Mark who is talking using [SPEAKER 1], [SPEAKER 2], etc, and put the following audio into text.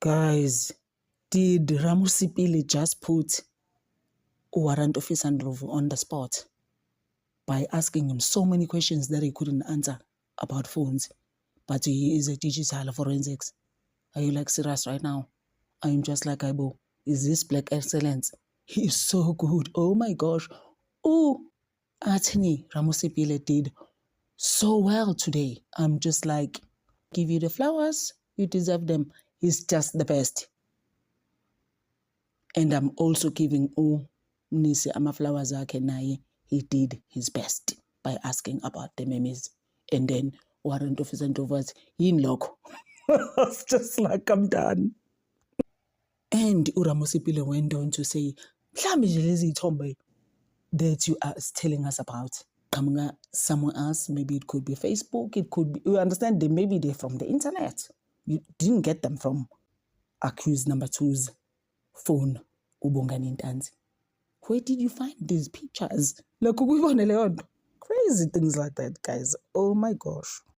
[SPEAKER 1] Guys, did Ramusipili just put Warrant Officer Ndlovu on the spot by asking him so many questions that he couldn't answer about phones? But he is a digital forensics. Are you like serious right now? I'm just like Aibo. Is this black excellence? He is so good. Oh my gosh. Oh, Attorney Ramusipili did so well today. I'm just like, give you the flowers. You deserve them. He's just the best. And I'm also giving Mnisi ama-flowers akhe naye. He did his best by asking about the memes. And then Warrant Officer Ndlovu in loco. It's just like, I'm done. And Ramusipili went on to say, that you are telling us about someone else, maybe it could be Facebook, it could be, you understand, maybe they're from the internet. You didn't get them from accused number 2's phone, uBongani Ntanzi. Where did you find these pictures? Like, crazy things like that, guys. Oh my gosh.